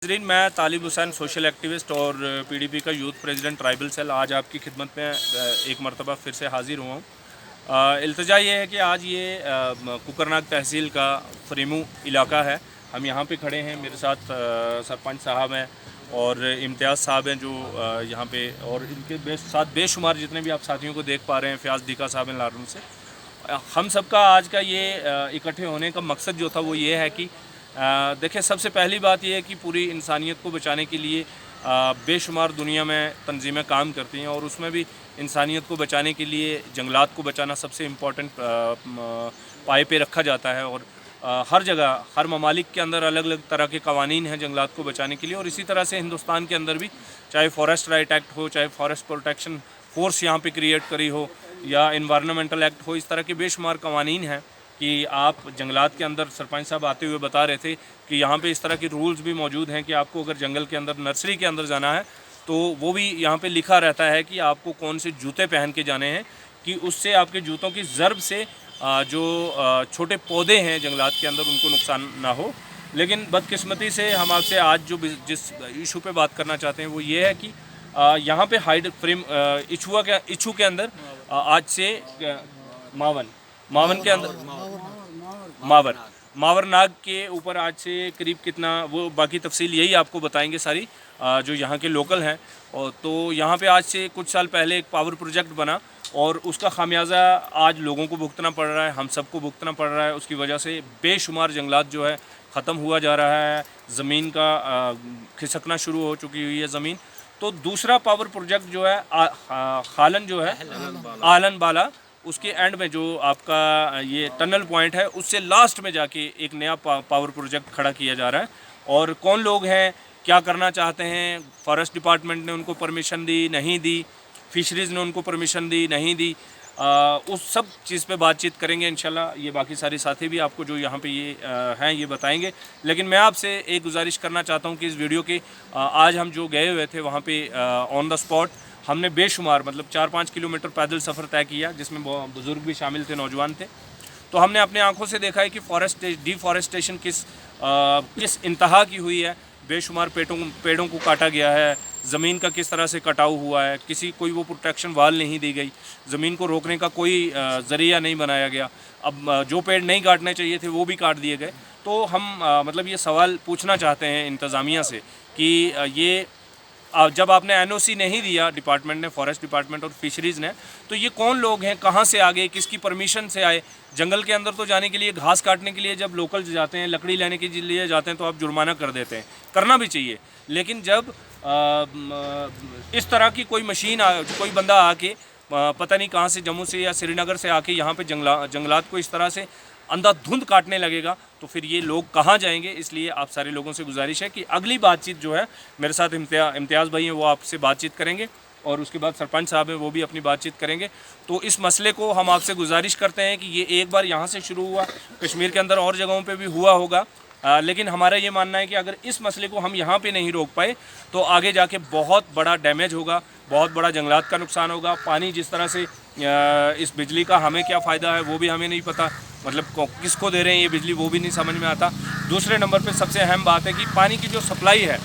नाज़रीन, मैं तालिब Hussain social activist और पीडीपी का यूथ प्रेसिडेंट ट्राइबल सेल आज आपकी खिदमत में एक मरतबा फिर से हाज़िर हुआ हूँ। इल्तिजा ये है कि आज ये कुकरनाग तहसील का फ्रेमू इलाका है। हम यहाँ पे खड़े हैं, मेरे साथ सरपंच साहब हैं और इम्तियाज़ साहब हैं जो यहाँ पे, और इनके साथ बेशुमार जितने भी आप साथियों को देख पा रहे हैं, फ़याज़ दीका साहब हैं लाडन से। हम सबका आज का ये इकट्ठे होने का मकसद जो था वो ये है कि देखिए, सबसे पहली बात यह है कि पूरी इंसानियत को बचाने के लिए बेशुमार दुनिया में तंजीमें काम करती हैं और उसमें भी इंसानियत को बचाने के लिए जंगलात को बचाना सबसे इम्पोर्टेंट पाए पे रखा जाता है। और हर जगह, हर ममालिक के अंदर अलग अलग तरह के कवानीन हैं जंगलात को बचाने के लिए, और इसी तरह से हिंदुस्तान के अंदर भी चाहे फॉरेस्ट राइट एक्ट हो, चाहे फॉरेस्ट प्रोटेक्शन फोर्स यहाँ पे क्रिएट करी हो, या इन्वायरमेंटल एक्ट हो, इस तरह के बेशुमार कवानीन हैं कि आप जंगलात के अंदर, सरपंच साहब आते हुए बता रहे थे कि यहाँ पे इस तरह के रूल्स भी मौजूद हैं कि आपको अगर जंगल के अंदर, नर्सरी के अंदर जाना है तो वो भी यहाँ पे लिखा रहता है कि आपको कौन से जूते पहन के जाने हैं, कि उससे आपके जूतों की ज़रब से जो छोटे पौधे हैं जंगलात के अंदर उनको नुकसान ना हो। लेकिन बदकिस्मती से हम आपसे आज जो जिस इशू पे बात करना चाहते हैं वो ये है कि यहाँ पे हाइड फ्रेम इशू के अंदर आज से मावन के अंदर मावर नाग के ऊपर आज से करीब कितना, वो बाकी तफसील यही आपको बताएंगे सारी जो यहाँ के लोकल हैं। और तो यहाँ पे आज से कुछ साल पहले एक पावर प्रोजेक्ट बना और उसका खामियाजा आज लोगों को भुगतना पड़ रहा है, हम सबको भुगतना पड़ रहा है। उसकी वजह से बेशुमार जंगलात जो है ख़त्म हुआ जा रहा है, ज़मीन का खिसकना शुरू हो चुकी हुई है ज़मीन। तो दूसरा पावर प्रोजेक्ट जो है खालन जो है आलन बाला, उसके एंड में जो आपका ये टनल पॉइंट है उससे लास्ट में जाके एक नया पावर प्रोजेक्ट खड़ा किया जा रहा है। और कौन लोग हैं, क्या करना चाहते हैं, फॉरेस्ट डिपार्टमेंट ने उनको परमिशन दी, नहीं दी, फिशरीज़ ने उनको परमिशन दी, नहीं दी, उस सब चीज़ पे बातचीत करेंगे इंशाल्लाह। ये बाकी सारे साथी भी आपको जो यहाँ पे ये हैं ये बताएंगे। लेकिन मैं आपसे एक गुजारिश करना चाहता हूँ कि इस वीडियो के आज हम जो गए हुए थे वहाँ पे ऑन द स्पॉट हमने बेशुमार, मतलब 4-5 किलोमीटर पैदल सफ़र तय किया, जिसमें बुज़ुर्ग भी शामिल थे, नौजवान थे। तो हमने अपने आंखों से देखा है कि डिफॉरेस्टेशन किस इंतहा की हुई है। बेशुमार पेड़ों को काटा गया है, ज़मीन का किस तरह से कटाव हुआ है, कोई वो प्रोटेक्शन वाल नहीं दी गई, ज़मीन को रोकने का कोई ज़रिया नहीं बनाया गया। अब जो पेड़ नहीं काटने चाहिए थे वो भी काट दिए गए। तो हम मतलब ये सवाल पूछना चाहते हैं इंतज़ामिया से कि ये जब आपने एनओसी नहीं दिया, डिपार्टमेंट ने, फॉरेस्ट डिपार्टमेंट और फिशरीज़ ने, तो ये कौन लोग हैं, कहाँ से आ गए, किसकी परमिशन से आए? जंगल के अंदर तो जाने के लिए, घास काटने के लिए जब लोकल जाते हैं, लकड़ी लेने के लिए जाते हैं तो आप जुर्माना कर देते हैं, करना भी चाहिए। लेकिन जब इस तरह की कोई मशीन कोई बंदा आके पता नहीं कहाँ से, जम्मू से या श्रीनगर से आके यहाँ पे जंगलात को इस तरह से अंधाधुंध काटने लगेगा तो फिर ये लोग कहाँ जाएंगे। इसलिए आप सारे लोगों से गुजारिश है कि अगली बातचीत जो है, मेरे साथ इम्तियाज़ भाई हैं, वो आपसे बातचीत करेंगे और उसके बाद सरपंच साहब हैं, वो भी अपनी बातचीत करेंगे। तो इस मसले को हम आपसे गुजारिश करते हैं कि ये एक बार यहाँ से शुरू हुआ, कश्मीर के अंदर और जगहों पर भी हुआ होगा, लेकिन हमारा ये मानना है कि अगर इस मसले को हम यहाँ पे नहीं रोक पाए तो आगे जाके बहुत बड़ा डैमेज होगा, बहुत बड़ा जंगलात का नुकसान होगा। पानी जिस तरह से इस बिजली का हमें क्या फ़ायदा है वो भी हमें नहीं पता, मतलब किसको दे रहे हैं ये बिजली वो भी नहीं समझ में आता। दूसरे नंबर पे सबसे अहम बात है कि पानी की जो सप्लाई है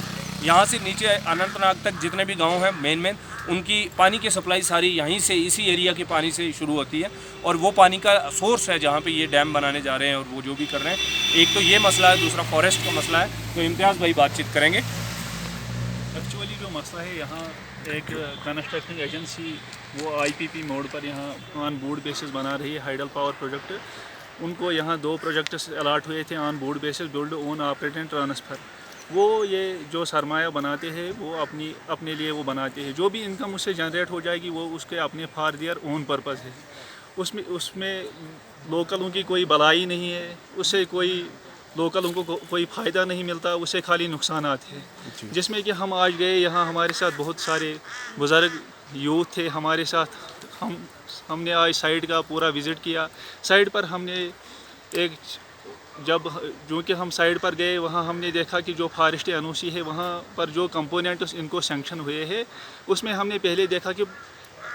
यहाँ से नीचे अनंतनाग तक जितने भी गांव हैं मेन उनकी पानी की सप्लाई सारी यहीं से, इसी एरिया के पानी से शुरू होती है, और वो पानी का सोर्स है जहाँ पे ये डैम बनाने जा रहे हैं और वो जो भी कर रहे हैं। एक तो ये मसला है, दूसरा फॉरेस्ट का मसला है। तो इम्तियाज़ भाई बातचीत करेंगे। एक्चुअली जो मसला है, यहाँ एक कंस्ट्रक्शन एजेंसी वो आईपीपी मोड पर यहाँ ऑन बोर्ड बेसिस बना रही है हाइडल पावर प्रोजेक्ट। उनको यहाँ 2 प्रोजेक्ट्स अलाट हुए थे on board basis, build own operate and transfer. वो ये जो सरमाया बनाते हैं वो अपने लिए वो बनाते हैं, जो भी इनकम उससे जनरेट हो जाएगी वो उसके अपने फॉर देयर ओन पर्पज़ है। उसमें लोकलों की कोई भलाई नहीं है, उससे कोई लोकलों को कोई फ़ायदा नहीं मिलता, उससे खाली नुकसानात हैं। जिसमें कि हम आज गए, यहाँ हमारे साथ बहुत सारे बुज़ुर्ग यूथ थे हमारे साथ। हमने आज साइट का पूरा विज़िट किया। साइट पर हमने जो कि हम साइड पर गए, वहाँ हमने देखा कि जो फॉरेस्ट एनओसी है वहाँ पर जो कंपोनेंट्स इनको सैंक्शन हुए हैं उसमें हमने पहले देखा कि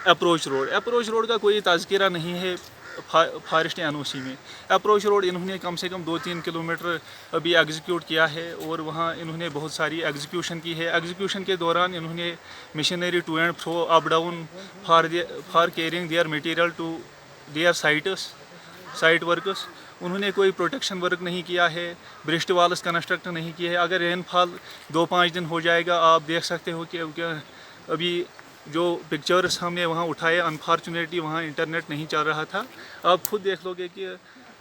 अप्रोच रोड का कोई तज़किरा नहीं है। फॉरेस्ट NOC में। अप्रोच रोड इन्होंने कम से कम 2-3 किलोमीटर अभी एग्जीक्यूट किया है और वहाँ इन्होंने बहुत सारी एग्जीक्यूशन की है। एग्जीक्यूशन के दौरान इन्होंने machinery to and fro up down for carrying their material to their site workers. उन्होंने कोई प्रोटेक्शन वर्क नहीं किया है, ब्रिस्ट वाल्स कंस्ट्रक्ट नहीं किए है। अगर रेनफॉल 2-5 दिन हो जाएगा, आप देख सकते हो कि अभी जो पिक्चर्स हमने वहाँ उठाए, अनफॉर्चुनेटली वहाँ इंटरनेट नहीं चल रहा था। आप खुद देख लोगे कि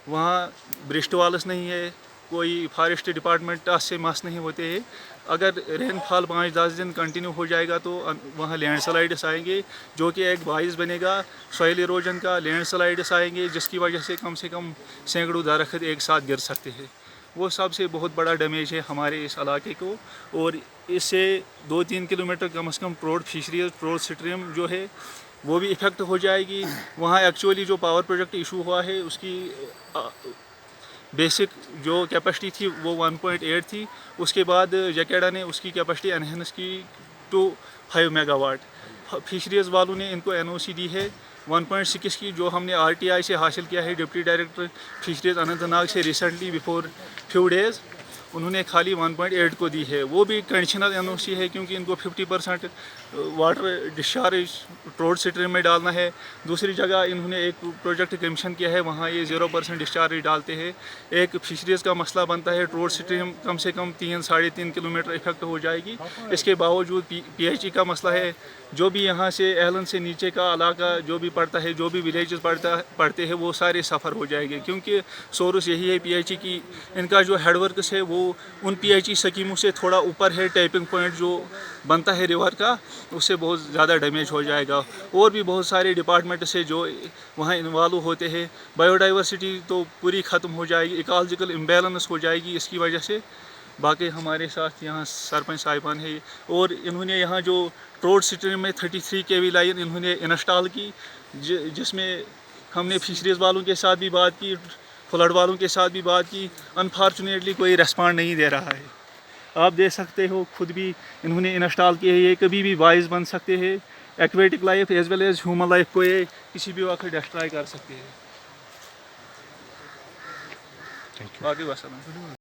वहाँ ब्रिस्ट वाल्स नहीं है, कोई फॉरेस्ट डिपार्टमेंट से मस नहीं होते हैं। अगर रेनफॉल 5-10 दिन कंटिन्यू हो जाएगा तो वहाँ लैंडस्लाइड्स आएंगे, जो कि एक बाइस बनेगा सॉइल इरोजन का। लैंडस्लाइड्स आएंगे जिसकी वजह से कम सैकड़ों दरख्त एक साथ गिर सकते हैं। वो सबसे बहुत बड़ा डैमेज है हमारे इस इलाके को। और इससे 2-3 किलोमीटर कम से कम ट्रोट फिशरीज, ट्रोट स्ट्रीम जो है वो भी इफ़ेक्ट हो जाएगी। वहाँ एक्चुअली जो पावर प्रोजेक्ट इशू हुआ है उसकी बेसिक जो कैपेसिटी थी वो 1.8 थी। उसके बाद जकेडा ने उसकी कैपेसिटी एनहेंस की टू 5 मेगावाट। फिशरीज़ वालों ने इनको NOC दी है 1.6 की, जो हमने RTI से हासिल किया है। डिप्टी डायरेक्टर फिशरीज़ अनंतनाग से रिसेंटली बिफोर फ्यू डेज़ उन्होंने खाली 1.8 को दी है। वो भी कंडीशनल NOC है क्योंकि इनको 50% वाटर डिस्चार्ज ट्रोट स्ट्रीम में डालना है। दूसरी जगह इन्होंने एक प्रोजेक्ट कमीशन किया है, वहाँ ये 0% डिस्चार्ज डालते हैं। एक फिशरीज़ का मसला बनता है, ट्रोट स्ट्रीम कम से कम 3-3.5 किलोमीटर इफेक्ट हो जाएगी। इसके बावजूद PHE का मसला है। जो भी यहाँ से एहलन से नीचे का इलाका जो भी पड़ता है, जो भी विलेजेस पड़ते हैं, वो सारे सफ़र हो जाएंगे क्योंकि सोर्स यही है PHE की। इनका जो हेडवर्क्स है वो उन PHE स्कीमों से थोड़ा ऊपर है। टैपिंग पॉइंट जो बनता है रिवर का, उससे बहुत ज़्यादा डैमेज हो जाएगा। और भी बहुत सारे डिपार्टमेंट से जो वहाँ इन्वॉल्व होते हैं। बायोडाइवर्सिटी तो पूरी ख़त्म हो जाएगी, इकोलॉजिकल इम्बैलेंस हो जाएगी इसकी वजह से। बाकी हमारे साथ यहाँ सरपंच साहिबान है और इन्होंने यहाँ जो ट्रोट स्ट्रीम में 33 kV लाइन इन्होंने इंस्टॉल की, जिसमें हमने फिशरीज़ वालों के साथ भी बात की, फ्लड वालों के साथ भी बात की। अनफॉर्चुनेटली कोई रिस्पॉन्ड नहीं दे रहा है। आप देख सकते हो खुद भी इन्होंने इंस्टॉल किए हैं। ये कभी भी वाइज बन सकते हैं, aquatic life as well as human life को ये किसी भी वक्त डिस्ट्रॉय कर सकते हैं। बाकी वसल्लम।